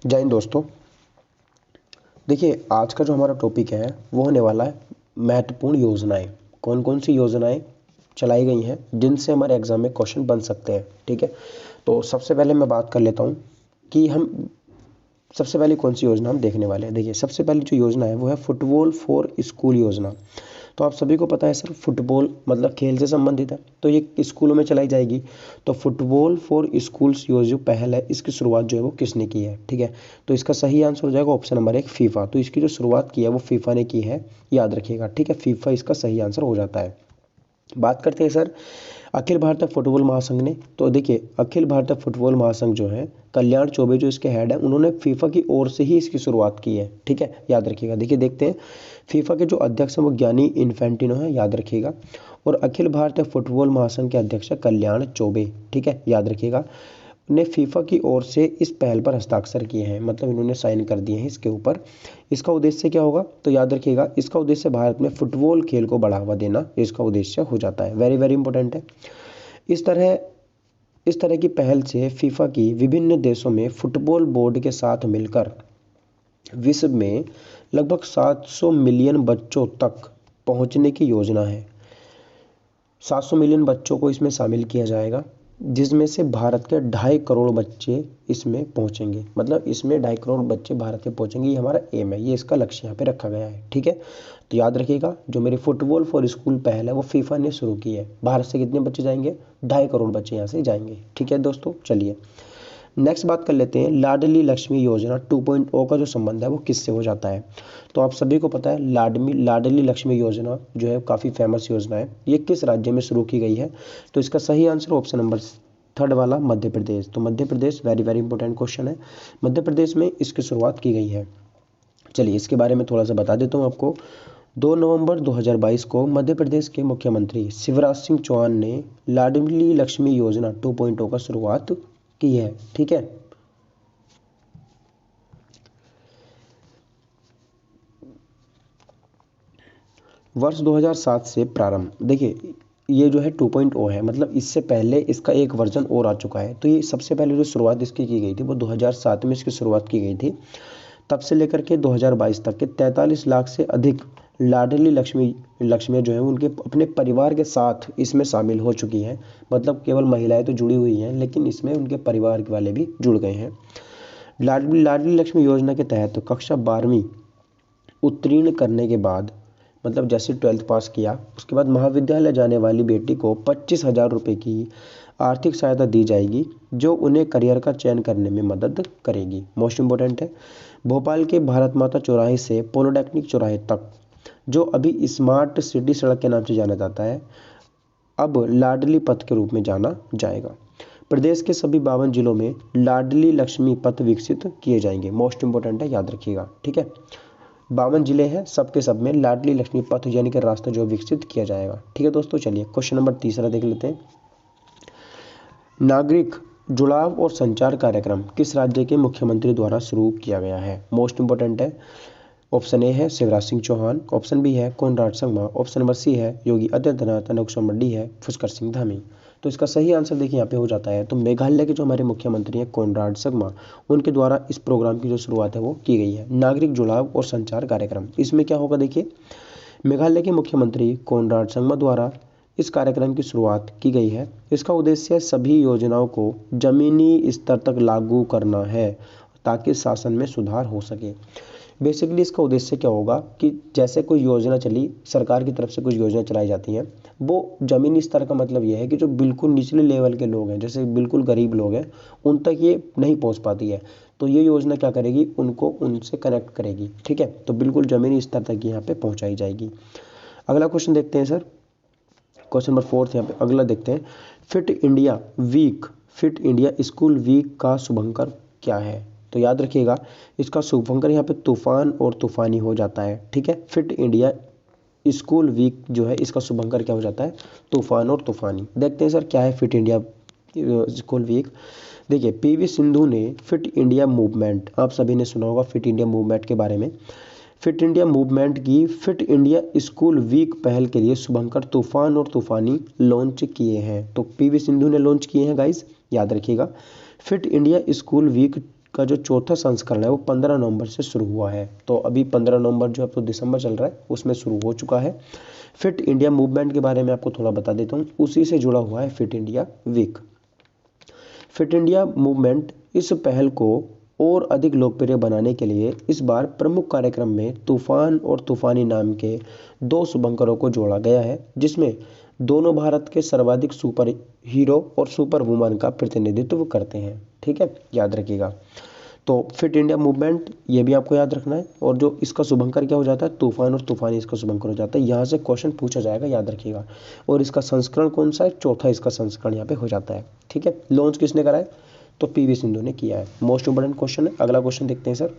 जय हिंद दोस्तों। देखिए, आज का जो हमारा टॉपिक है वो होने वाला है महत्वपूर्ण योजनाएं। कौन कौन सी योजनाएं चलाई गई हैं जिनसे हमारे एग्जाम में क्वेश्चन बन सकते हैं। ठीक है, तो सबसे पहले मैं बात कर लेता हूँ कि हम सबसे पहले कौन सी योजना हम देखने वाले हैं। देखिए, सबसे पहली जो योजना है वो है फुटबॉल फॉर स्कूल योजना। तो आप सभी को पता है सर, फुटबॉल मतलब खेल से संबंधित है, तो ये स्कूलों में चलाई जाएगी। तो फुटबॉल फॉर स्कूल्स जो पहल है, इसकी शुरुआत जो है वो किसने की है। ठीक है, तो इसका सही आंसर हो जाएगा ऑप्शन नंबर 1 फीफा। तो इसकी जो शुरुआत की है वो फीफा ने की है, याद रखिएगा। ठीक है, फीफा इसका सही आंसर हो जाता है। बात करते हैं सर अखिल भारतीय फुटबॉल महासंघ ने। तो देखिए, अखिल भारतीय फुटबॉल महासंघ जो है, कल्याण चौबे जो इसके हेड है, उन्होंने फीफा की ओर से ही इसकी शुरुआत की है। ठीक है, याद रखिएगा। देखिए, देखते हैं फीफा के जो अध्यक्ष हैं वो ज्ञानी इन्फेंटिनो है, याद रखिएगा। और अखिल भारतीय फुटबॉल महासंघ के अध्यक्ष है कल्याण चौबे। ठीक है, याद रखिएगा। ने फीफा की ओर से इस पहल पर हस्ताक्षर किए हैं, मतलब इन्होंने साइन कर दिए हैं इसके ऊपर। इसका उद्देश्य क्या होगा, तो याद रखिएगा, इसका उद्देश्य भारत में फुटबॉल खेल को बढ़ावा देना इसका उद्देश्य हो जाता है। वेरी वेरी इंपॉर्टेंट है। इस तरह इस तरह की पहल से फीफा की विभिन्न देशों में फुटबॉल बोर्ड के साथ मिलकर विश्व में लगभग 700 मिलियन बच्चों तक पहुंचने की योजना है। 700 मिलियन बच्चों को इसमें शामिल किया जाएगा, जिसमें से भारत के 2.5 करोड़ बच्चे इसमें पहुंचेंगे। मतलब इसमें 2.5 करोड़ बच्चे भारत के पहुंचेंगे, ये हमारा एम है, ये इसका लक्ष्य यहाँ पे रखा गया है। ठीक है, तो याद रखिएगा, जो मेरी फुटबॉल फॉर स्कूल पहल है वो फीफा ने शुरू की है। भारत से कितने बच्चे जाएंगे, 2.5 करोड़ बच्चे यहाँ से जाएंगे। ठीक है दोस्तों, चलिए नेक्स्ट बात कर लेते हैं। लाडली लक्ष्मी योजना 2.0 का जो संबंध है वो किससे हो जाता है। तो आप सभी को पता है लाडली लक्ष्मी योजना जो है काफ़ी फेमस योजना है। ये किस राज्य में शुरू की गई है, तो इसका सही आंसर ऑप्शन नंबर 3 वाला मध्य प्रदेश। तो Madhya Pradesh very very important question है, मध्य प्रदेश में इसकी शुरुआत की गई है। चलिए इसके बारे में थोड़ा सा बता देता हूँ आपको। 2 नवंबर 2022 को मध्य प्रदेश के मुख्यमंत्री शिवराज सिंह चौहान ने लाडली लक्ष्मी योजना 2.0 का शुरुआत की है। ठीक है, वर्ष 2007 से प्रारंभ। देखिए, ये जो है 2.0 है, मतलब इससे पहले इसका एक वर्जन और आ चुका है। तो ये सबसे पहले जो शुरुआत इसकी की गई थी वो 2007 में इसकी शुरुआत की गई थी। तब से लेकर के 2022 तक के 43 लाख से अधिक लाडली लक्ष्मी जो है उनके अपने परिवार के साथ इसमें शामिल हो चुकी हैं। मतलब केवल महिलाएं तो जुड़ी हुई हैं, लेकिन इसमें उनके परिवार वाले भी जुड़ गए हैं। लाडली लक्ष्मी योजना के तहत कक्षा 12वीं उत्तीर्ण करने के बाद, मतलब जैसे 12th पास किया उसके बाद महाविद्यालय जाने वाली बेटी को 25,000 रुपये की आर्थिक सहायता दी जाएगी, जो उन्हें करियर का चयन करने में मदद करेगी। मोस्ट इम्पोर्टेंट है, भोपाल के भारत माता चौराहे से पॉलिटेक्निक चौराहे तक, जो अभी स्मार्ट सिटी सड़क के नाम से जाना जाता है, अब लाडली पथ के रूप में जाना जाएगा। प्रदेश के सभी 52 जिलों में लाडली लक्ष्मी पथ विकसित किए जाएंगे। मोस्ट इंपोर्टेंट है, याद रखिएगा। ठीक है, 52 जिले हैं, सबके सब में लाडली लक्ष्मी पथ यानी कि रास्ता जो विकसित किया जाएगा। ठीक है दोस्तों, चलिए क्वेश्चन नंबर 3 देख लेते हैं। नागरिक जुड़ाव और संचार कार्यक्रम किस राज्य के मुख्यमंत्री द्वारा शुरू किया गया है। मोस्ट इंपोर्टेंट है, ऑप्शन ए है शिवराज सिंह चौहान, ऑप्शन बी है Conrad Sangma, option number C है योगी आदित्यनाथ, ऑप्शन डी है पुष्कर सिंह धामी। तो इसका सही आंसर देखिए यहाँ पे हो जाता है। तो मेघालय के जो हमारे मुख्यमंत्री हैं कोनराड संगमा, उनके द्वारा इस प्रोग्राम की जो शुरुआत है वो की गई है, नागरिक जुड़ाव और संचार कार्यक्रम। इसमें क्या होगा, देखिए मेघालय के मुख्यमंत्री कोनराड संगमा द्वारा इस कार्यक्रम की शुरुआत की गई है। इसका उद्देश्य सभी योजनाओं को जमीनी स्तर तक लागू करना है ताकि शासन में सुधार हो सके। बेसिकली इसका उद्देश्य क्या होगा कि जैसे कोई योजना चली, सरकार की तरफ से कुछ योजना चलाई जाती हैं, वो ज़मीनी स्तर का मतलब ये है कि जो बिल्कुल निचले लेवल के लोग हैं, जैसे बिल्कुल गरीब लोग हैं, उन तक ये नहीं पहुंच पाती है। तो ये योजना क्या करेगी, उनको उनसे कनेक्ट करेगी। ठीक है, तो बिल्कुल ज़मीनी स्तर तक यहाँ पे पहुँचाई जाएगी। अगला क्वेश्चन देखते हैं सर, क्वेश्चन नंबर 4 यहाँ पे अगला देखते हैं। फिट इंडिया स्कूल वीक का शुभंकर क्या है। तो याद रखिएगा, इसका शुभंकर यहाँ पे तूफान और तूफानी हो जाता है। ठीक है, फिट इंडिया स्कूल वीक जो है इसका शुभंकर क्या हो जाता है, तूफान और तूफानी। देखते हैं सर क्या है फिट इंडिया स्कूल वीक। देखिए, पीवी सिंधु ने फिट इंडिया मूवमेंट, आप सभी ने सुना होगा फिट इंडिया मूवमेंट के बारे में। फिट इंडिया मूवमेंट की फिट इंडिया स्कूल वीक पहल के लिए शुभंकर तूफान और तूफानी लॉन्च किए हैं। तो पीवी सिंधु ने लॉन्च किए हैं गाइस, याद रखिएगा। फिट इंडिया स्कूल वीक का जो चौथा संस्करण है वो 15 नवंबर से शुरू हुआ है। तो अभी 15 नवंबर जो अब तो दिसंबर चल रहा है उसमें शुरू हो चुका है। फिट इंडिया मूवमेंट के बारे में आपको थोड़ा बता देता हूँ, उसी से जुड़ा हुआ है fit India week. Fit India movement इस पहल को और अधिक लोकप्रिय बनाने के लिए इस बार प्रमुख कार्यक्रम में तूफान और तूफानी नाम के दो शुभंकरों को जोड़ा गया है, जिसमें दोनों भारत के सर्वाधिक सुपर हीरो और सुपर वुमन का प्रतिनिधित्व करते हैं। ठीक है, याद रखिएगा। तो फिट इंडिया मूवमेंट ये भी आपको याद रखना है, और जो इसका शुभंकर क्या हो जाता है, तूफान और तूफानी इसका शुभंकर हो जाता है। यहाँ से क्वेश्चन पूछा जाएगा, याद रखिएगा। और इसका संस्करण कौन सा है, चौथा इसका संस्करण यहाँ पे हो जाता है। ठीक है, लॉन्च किसने करा है, तो पीवी सिंधु ने किया है। मोस्ट इंपोर्टेंट क्वेश्चन है। अगला क्वेश्चन देखते हैं सर।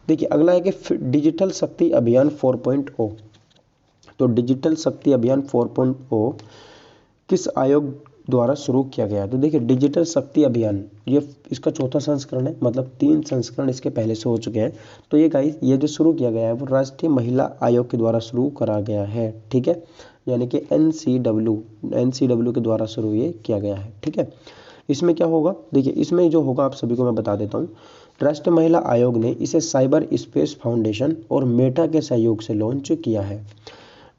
देखिए अगला है कि डिजिटल शक्ति अभियान 4.0। तो डिजिटल शक्ति अभियान 4.0 किस आयोग द्वारा शुरू किया गया है। तो देखिए डिजिटल शक्ति अभियान ये इसका चौथा संस्करण है, मतलब 3 संस्करण इसके पहले से हो चुके हैं। तो ये गाइस ये जो शुरू किया गया है वो राष्ट्रीय महिला आयोग के द्वारा शुरू करा गया है। ठीक है, यानी कि एनसीडब्ल्यू के द्वारा शुरू ये किया गया है। ठीक है, इसमें क्या होगा, देखिए इसमें जो होगा आप सभी को मैं बता देता हूँ। राष्ट्रीय महिला आयोग ने इसे साइबर स्पेस फाउंडेशन और मेटा के सहयोग से लॉन्च किया है।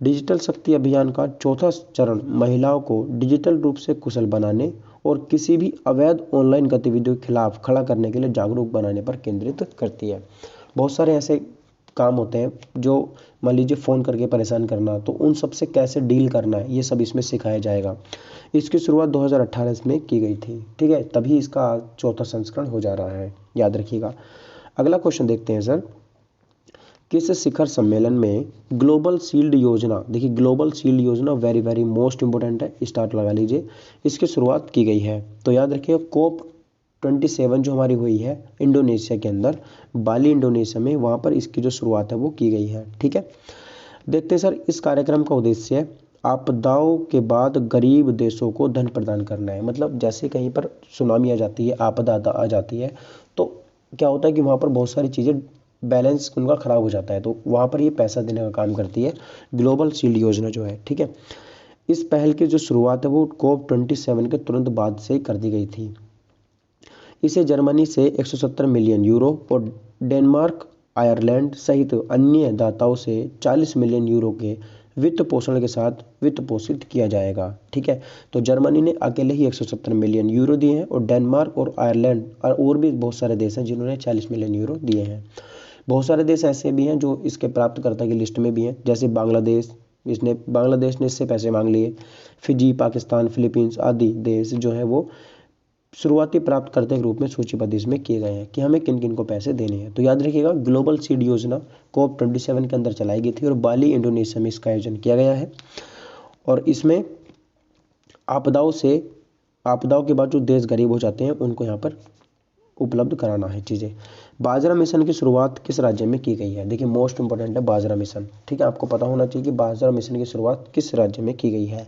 डिजिटल शक्ति अभियान का चौथा चरण महिलाओं को डिजिटल रूप से कुशल बनाने और किसी भी अवैध ऑनलाइन गतिविधियों के खिलाफ खड़ा करने के लिए जागरूक बनाने पर केंद्रित करती है। बहुत सारे ऐसे काम होते हैं जो मान लीजिए फ़ोन करके परेशान करना, तो उन सब से कैसे डील करना है ये सब इसमें सिखाया जाएगा। इसकी शुरुआत 2018 में की गई थी। ठीक है, तभी इसका चौथा संस्करण हो जा रहा है, याद रखिएगा। अगला क्वेश्चन देखते हैं सर। किस शिखर सम्मेलन में ग्लोबल शील्ड योजना, देखिए ग्लोबल शील्ड योजना वेरी वेरी मोस्ट इंपोर्टेंट है, स्टार्ट लगा लीजिए, इसकी शुरुआत की गई है। तो याद रखिएगा COP27 जो हमारी हुई है इंडोनेशिया के अंदर, बाली इंडोनेशिया में, वहाँ पर इसकी जो शुरुआत है वो की गई है। ठीक है, देखते हैं सर। इस कार्यक्रम का उद्देश्य आपदाओं के बाद गरीब देशों को धन प्रदान करना है। मतलब जैसे कहीं पर सुनामी आ जाती है, आपदा आ जाती है, तो क्या होता है कि वहाँ पर बहुत सारी चीज़ें बैलेंस उनका ख़राब हो जाता है, तो वहाँ पर ये पैसा देने का काम करती है ग्लोबल शील्ड योजना जो है। ठीक है, इस पहल की जो शुरुआत है वो COP27 के तुरंत बाद से कर दी गई थी। इसे जर्मनी से 170 मिलियन यूरो और डेनमार्क, आयरलैंड सहित अन्य दाताओं से 40 मिलियन यूरो के वित्त पोषण के साथ वित्त पोषित किया जाएगा। ठीक है, तो जर्मनी ने अकेले ही 170 मिलियन यूरो दिए हैं, और डेनमार्क और आयरलैंड और भी बहुत सारे देश हैं जिन्होंने 40 मिलियन यूरो दिए हैं। बहुत सारे देश ऐसे भी हैं जो इसके प्राप्तकर्ता की लिस्ट में भी हैं, जैसे बांग्लादेश ने इससे पैसे मांग लिए। फिजी, पाकिस्तान, फिलीपींस आदि देश जो है वो शुरुआती प्राप्तकर्ता के रूप में सूचीबद्ध इसमें किए गए हैं कि हमें किन किन को पैसे देने हैं। तो याद रखिएगा ग्लोबल सीड योजना COP27 के अंदर चलाई गई थी और बाली इंडोनेशिया में इसका आयोजन किया गया है। और इसमें आपदाओं के बाद जो देश गरीब हो जाते हैं उनको यहाँ पर उपलब्ध कराना है चीज़ें। बाजरा मिशन की शुरुआत किस राज्य में की गई है। देखिए मोस्ट इंपोर्टेंट है बाजरा मिशन। ठीक है, आपको पता होना चाहिए कि बाजरा मिशन की शुरुआत किस राज्य में की गई है।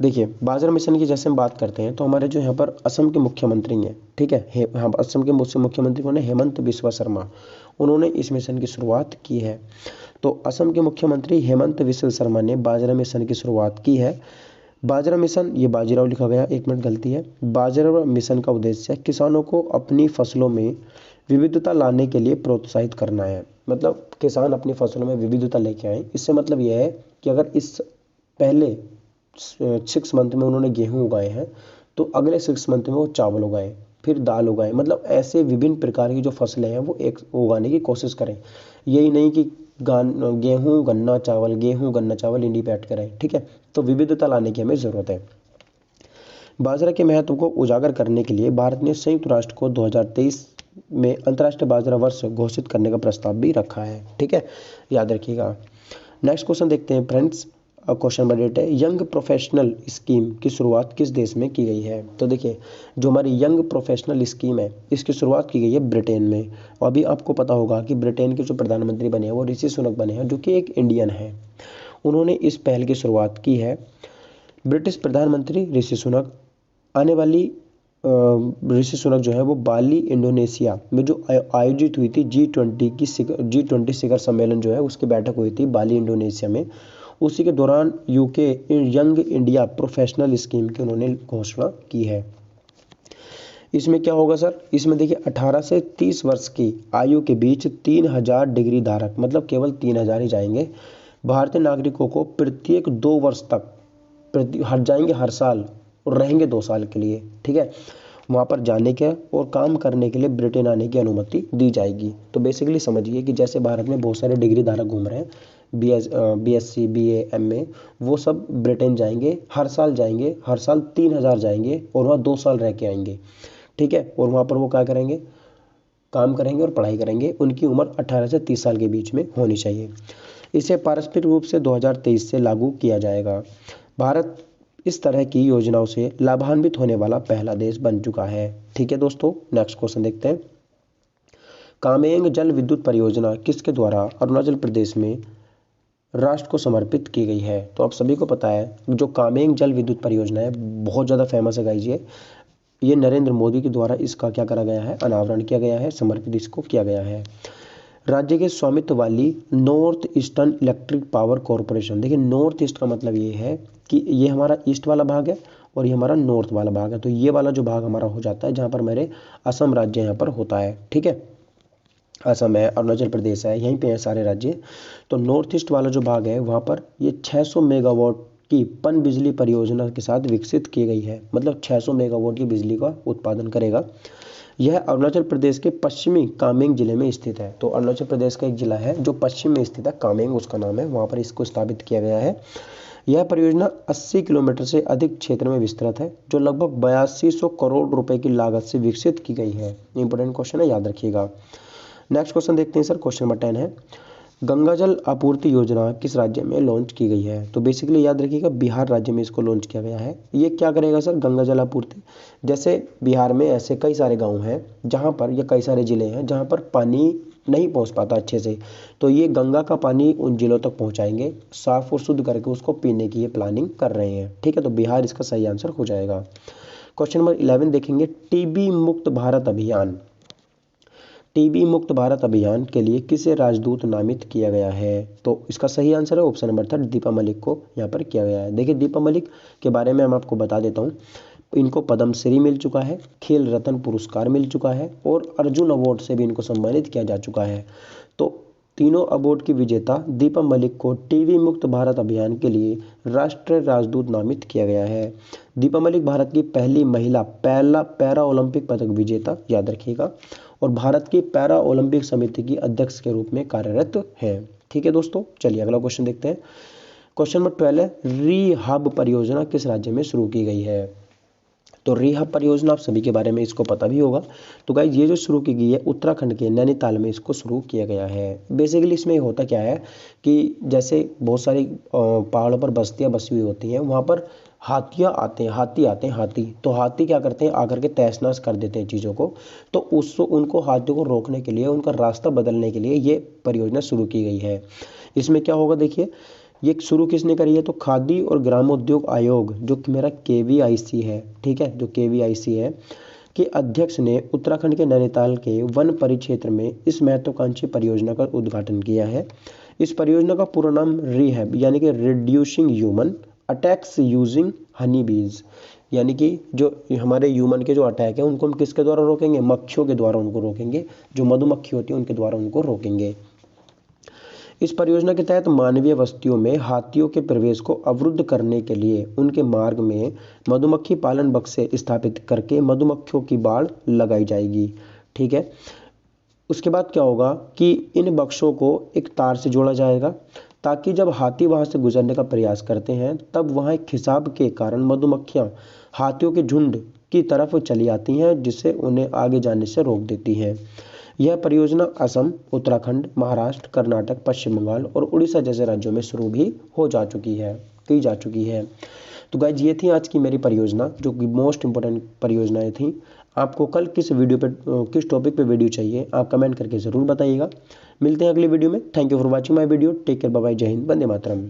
देखिए बाजरा मिशन की जैसे हम बात करते हैं तो हमारे जो यहाँ पर असम के मुख्यमंत्री हैं, ठीक है, यहाँ असम के मुख्यमंत्री कौन है, हेमंत बिस्वा शर्मा, उन्होंने इस मिशन की शुरुआत की है। तो असम के मुख्यमंत्री हेमंत बिस्वा शर्मा ने बाजरा मिशन की शुरुआत की है। बाजरा मिशन, ये बाजीराव लिखा गया, एक मिनट गलती है। बाजरा मिशन का उद्देश्य किसानों को अपनी फसलों में विविधता लाने के लिए प्रोत्साहित करना है। मतलब किसान अपनी फसलों में विविधता लेके आए। इससे मतलब यह है कि अगर इस पहले 6 मंथ में उन्होंने गेहूं उगाए हैं तो अगले 6 मंथ में वो चावल उगाए, फिर दाल उगाए। मतलब ऐसे विभिन्न प्रकार की जो फसलें हैं वो एक उगाने की कोशिश करें। यही नहीं कि गेहूं गन्ना चावल इंडी पैट करें। ठीक है, तो विविधता लाने की हमें ज़रूरत है। बाजरा के महत्व को उजागर करने के लिए भारत ने संयुक्त राष्ट्र को 2023 में अंतर्राष्ट्रीय बाजरा वर्ष घोषित करने का प्रस्ताव भी रखा है। ठीक है, याद रखिएगा। नेक्स्ट क्वेश्चन देखते हैं फ्रेंड्स। क्वेश्चन नंबर 8 है, यंग प्रोफेशनल स्कीम की शुरुआत किस देश में की गई है। तो देखिए जो हमारी यंग प्रोफेशनल स्कीम है इसकी शुरुआत की गई है ब्रिटेन में। और अभी आपको पता होगा कि ब्रिटेन के जो प्रधानमंत्री बने हैं वो ऋषि सुनक बने हैं, जो कि एक इंडियन है। उन्होंने इस पहल की शुरुआत की है। ब्रिटिश प्रधानमंत्री ऋषि सुनक आने वाली ऋषि सुनक जो है वो बाली इंडोनेशिया में जो आयोजित हुई थी G20 शिखर सम्मेलन जो है उसकी बैठक हुई थी बाली इंडोनेशिया में। उसी के दौरान UK young India professional scheme की उन्होंने घोषणा की है। इसमें क्या होगा सर, इसमें देखिए 18 से 30 वर्ष की आयु के बीच 3000 डिग्री धारक, मतलब केवल 3000 ही जाएंगे, भारतीय नागरिकों को प्रत्येक 2 वर्ष तक हट जाएंगे हर साल और रहेंगे 2 साल के लिए, ठीक है। वहाँ पर जाने के और काम करने के लिए ब्रिटेन आने की अनुमति दी जाएगी। तो बेसिकली समझिए कि जैसे भारत में बहुत सारे डिग्री धारक घूम रहे हैं, BSc BA MA, वो सब ब्रिटेन जाएंगे, हर साल जाएंगे, हर साल 3000 जाएंगे और वहाँ 2 साल रह के आएंगे, ठीक है। और वहाँ पर वो क्या करेंगे, काम करेंगे और पढ़ाई करेंगे। उनकी उम्र 18 से 30 साल के बीच में होनी चाहिए। इसे पारस्परिक रूप से 2023 से लागू किया जाएगा। भारत इस तरह की योजनाओं से लाभान्वित होने वाला पहला देश बन चुका है, ठीक है दोस्तों। नेक्स्ट क्वेश्चन देखते हैं। कामेंग जल विद्युत परियोजना किसके द्वारा अरुणाचल प्रदेश में राष्ट्र को समर्पित की गई है? तो आप सभी को पता है जो कामेंग जल विद्युत परियोजना है, बहुत ज़्यादा फेमस है गाइस। ये नरेंद्र मोदी के द्वारा इसका क्या करा गया है, अनावरण किया गया है, समर्पित इसको किया गया है। राज्य के स्वामित्व वाली north eastern electric power corporation, देखिए नॉर्थ ईस्ट का मतलब ये है कि ये हमारा ईस्ट वाला भाग है और ये हमारा नॉर्थ वाला भाग है। तो ये वाला जो भाग हमारा हो जाता है जहाँ पर मेरे असम राज्य यहाँ पर होता है, ठीक है। असम है, अरुणाचल प्रदेश है, यहीं पे हैं सारे राज्य। तो नॉर्थ ईस्ट वाला जो भाग है वहाँ पर ये 600 मेगावाट की पन बिजली परियोजना के साथ विकसित की गई है, मतलब 600 मेगावाट की बिजली का उत्पादन करेगा। यह अरुणाचल प्रदेश के पश्चिमी कामेंग जिले में स्थित है। तो अरुणाचल प्रदेश का एक जिला है जो पश्चिम में स्थित है, कामेंग उसका नाम है, वहाँ पर इसको स्थापित किया गया है। यह परियोजना 80 किलोमीटर से अधिक क्षेत्र में विस्तृत है, जो लगभग 8200 करोड़ रुपए की लागत से विकसित की गई है। इंपॉर्टेंट क्वेश्चन है, याद रखिएगा। नेक्स्ट क्वेश्चन देखते हैं सर, क्वेश्चन नंबर 10 है, गंगा जल आपूर्ति योजना किस राज्य में लॉन्च की गई है? तो बेसिकली याद रखिएगा बिहार राज्य में इसको लॉन्च किया गया है। ये क्या करेगा सर, गंगा जल आपूर्ति, जैसे बिहार में ऐसे कई सारे गांव हैं जहां पर, या कई सारे जिले हैं जहां पर पानी नहीं पहुंच पाता अच्छे से, तो ये गंगा का पानी उन जिलों तक पहुंचाएंगे, साफ और शुद्ध करके उसको पीने की ये प्लानिंग कर रहे हैं, ठीक है। तो बिहार इसका सही आंसर हो जाएगा। क्वेश्चन नंबर 11 देखेंगे, टीबी मुक्त भारत अभियान, टीबी मुक्त भारत अभियान के लिए किसे राजदूत नामित किया गया है? तो इसका सही आंसर है ऑप्शन नंबर 3, दीपा मलिक को यहाँ पर किया गया है। देखिए दीपा मलिक के बारे में हम आपको बता देता हूँ, इनको पद्मश्री मिल चुका है, खेल रत्न पुरस्कार मिल चुका है और अर्जुन अवार्ड से भी इनको सम्मानित किया जा चुका है। तो तीनों अवार्ड की विजेता दीपा मलिक को टीबी मुक्त भारत अभियान के लिए राष्ट्रीय राजदूत नामित किया गया है। दीपा मलिक भारत की पहली महिला पैरा ओलंपिक पदक विजेता, याद रखिएगा, और भारत की पैरा ओलंपिक समिति की अध्यक्ष के रूप में कार्यरत है, ठीक है दोस्तों। चलिए अगला क्वेश्चन देखते हैं। क्वेश्चन नंबर 12 है, रीहब परियोजना किस राज्य में शुरू की गई है? तो रीहब परियोजना आप सभी के बारे में इसको पता भी होगा। तो गाइस ये जो शुरू की गई है उत्तराखंड के नैनीताल में इसको शुरू किया गया है। बेसिकली इसमें होता क्या है कि जैसे बहुत सारी पहाड़ों पर बस्तियां बसी हुई होती हैं, वहाँ पर हाथी आते हैं हाथी। तो हाथी क्या करते हैं, आकर के तहस नहस कर देते हैं चीज़ों को। तो उनको हाथियों को रोकने के लिए, उनका रास्ता बदलने के लिए ये परियोजना शुरू की गई है। इसमें क्या होगा देखिए, ये शुरू किसने करी है? तो खादी और ग्रामोद्योग आयोग, जो कि मेरा KVIC है, ठीक है, जो KVIC है के अध्यक्ष ने उत्तराखंड के नैनीताल के वन परिक्षेत्र में इस महत्वाकांक्षी परियोजना का उद्घाटन किया है। इस परियोजना का पूरा नाम रीहैब यानी कि reducing human attacks using Honey बीज, यानी कि जो हमारे ह्यूमन के जो अटैक है उनको हम किसके द्वारा रोकेंगे? मक्खियों के द्वारा उनको रोकेंगे, जो मधुमक्खी होती है उनके द्वारा उनको रोकेंगे। इस परियोजना के तहत मानवीय बस्तियों में हाथियों के प्रवेश को अवरुद्ध करने के लिए उनके मार्ग में मधुमक्खी पालन बक्से स्थापित करके मधुमक्खियों की बाड़ लगाई जाएगी, ठीक है। उसके बाद क्या होगा कि इन बक्सों को एक तार से जोड़ा जाएगा, ताकि जब हाथी वहां से गुजरने का प्रयास करते हैं तब वहां एक खिसाब के कारण मधुमक्खियां हाथियों के झुंड की तरफ चली आती हैं, जिससे उन्हें आगे जाने से रोक देती हैं। यह परियोजना असम, उत्तराखंड, महाराष्ट्र, कर्नाटक, पश्चिम बंगाल और उड़ीसा जैसे राज्यों में शुरू भी की जा चुकी है। तो गाइज ये थी आज की मेरी परियोजना, जो कि मोस्ट इंपोर्टेंट परियोजनाएं थी। आपको कल किस टॉपिक पे वीडियो चाहिए आप कमेंट करके ज़रूर बताइएगा। मिलते हैं अगली वीडियो में। Thank you for watching my video. Take care, bye bye, जय हिंद, वंदे मातरम।